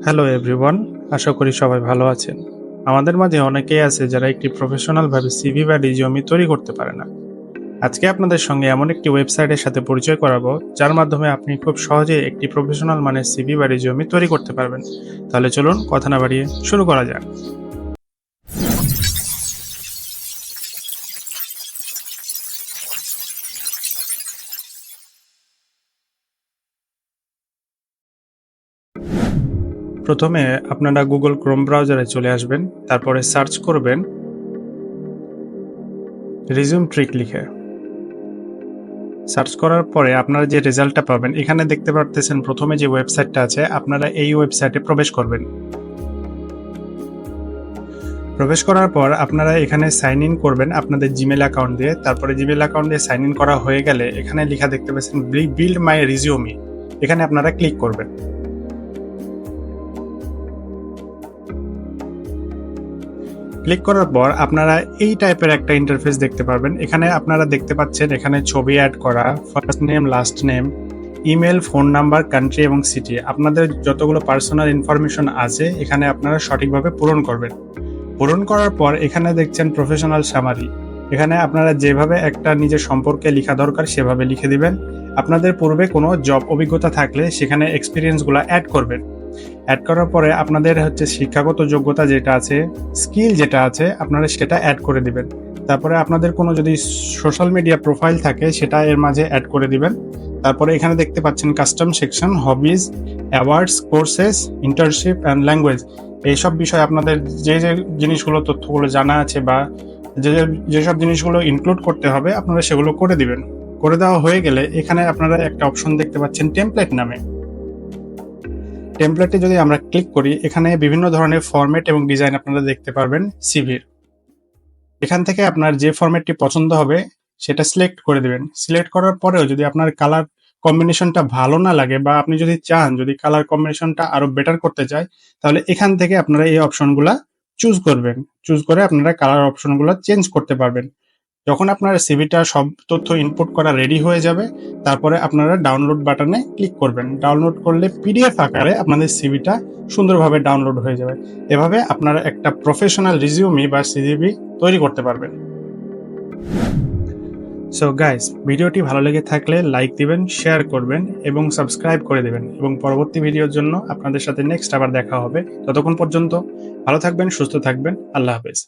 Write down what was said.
Hello everyone, আশা করি সবাই ভালো আছেন। আমাদের মাঝে অনেকেই আছে যারা একটি প্রফেশনালভাবে সিভি বা রিজিউমি তৈরি করতে পারে না। আজকে আপনাদের সঙ্গে এমন একটি ওয়েবসাইটের সাথে পরিচয় করাবো যার মাধ্যমে আপনি খুব সহজে একটি প্রফেশনাল মানের সিভি বা রিজিউমি তৈরি করতে পারবেন। তাহলে চলুন কথা না বাড়িয়ে শুরু করা যাক। প্রথমে আপনারা গুগল ক্রোম ব্রাউজারে চলে আসবেন, তারপরে সার্চ করবেন রিজিউম ট্রিক লিখে। সার্চ করার পরে আপনারা যে রেজাল্টটা পাবেন, এখানে দেখতে পারতেছেন প্রথমে যে ওয়েবসাইটটা আছে, আপনারা এই ওয়েবসাইটে প্রবেশ করবেন। প্রবেশ করার পর আপনারা এখানে সাইন ইন করবেন আপনাদের জিমেল অ্যাকাউন্ট দিয়ে। তারপরে জিমেল অ্যাকাউন্ট দিয়ে সাইন ইন করা হয়ে গেলে এখানে লেখা দেখতে পাচ্ছেন বিল্ড মাই রিজিউমি, এখানে আপনারা ক্লিক করবেন। ক্লিক করার পর আপনারা এই টাইপের একটা ইন্টারফেস দেখতে পারবেন। এখানে আপনারা দেখতে পাচ্ছেন এখানে ছবি অ্যাড করা, first name, last name, email, phone number, country এবং সিটি, আপনাদের যতগুলো পার্সোনাল ইনফরমেশন আছে এখানে আপনারা সঠিকভাবে পূরণ করবেন। পূরণ করার পর এখানে দেখছেন প্রফেশনাল সামারি, এখানে আপনারা যেভাবে একটা নিজের সম্পর্কে লেখা দরকার সেভাবে লিখে দিবেন। আপনাদের পূর্বে কোনো জব অভিজ্ঞতা থাকলে সেখানে এক্সপিরিয়েন্সগুলো অ্যাড করবেন। অ্যাড করার পরে আপনাদের শিক্ষাগত যোগ্যতা যেটা আছে, স্কিল যেটা আছে, আপনারা সেটা অ্যাড করে দিবেন। তারপরে আপনাদের কোনো যদি সোশ্যাল মিডিয়া প্রোফাইল থাকে সেটা এর মাঝে অ্যাড করে দিবেন। তারপরে এখানে দেখতে পাচ্ছেন custom section, hobbies, awards, courses, internship and language, এইসব বিষয়ে আপনাদের যে যে জিনিসগুলো তথ্যগুলো জানা আছে বা যেসব জিনিসগুলো ইনক্লুড করতে হবে আপনারা সেগুলো করে দিবেন। করে দেওয়া হয়ে গেলে এখানে আপনারা একটা অপশন দেখতে পাচ্ছেন টেমপ্লেট নামে। টেমপ্লেটে যদি আমরা ক্লিক করি, এখানে বিভিন্ন ধরনের ফরম্যাট এবং ডিজাইন আপনারা দেখতে পারবেন সিভির। এখান থেকে আপনার যে ফরম্যাটটি পছন্দ হবে সেটা সিলেক্ট করে দিবেন। সিলেক্ট করার পরেও যদি আপনার কালার কম্বিনেশনটা ভালো না লাগে বা আপনি যদি চান যদি কালার কম্বিনেশনটা আরো বেটার করতে চায়, তাহলে এখান থেকে আপনারা এই অপশনগুলা চুজ করবেন। চুজ করে আপনারা কালার অপশনগুলো চেঞ্জ করতে পারবেন। যখন আপনার সিভিটা সব তথ্য ইনপুট করা রেডি হয়ে যাবে, তারপরে আপনারা ডাউনলোড বাটনে ক্লিক করবেন। ডাউনলোড করলে পিডিএফ আকারে আপনাদের সিভিটা সুন্দরভাবে ডাউনলোড হয়ে যাবে। এভাবে আপনারা একটা প্রফেশনাল রিজিউমি বা সিভি তৈরি করতে পারবেন। সো গাইস, ভিডিওটি ভালো লেগে থাকলে লাইক দিবেন, শেয়ার করবেন এবং সাবস্ক্রাইব করে দেবেন, এবং পরবর্তী ভিডিওর জন্য আপনাদের সাথে নেক্সট আবার দেখা হবে। ততক্ষণ পর্যন্ত ভালো থাকবেন, সুস্থ থাকবেন। আল্লাহ হাফেজ।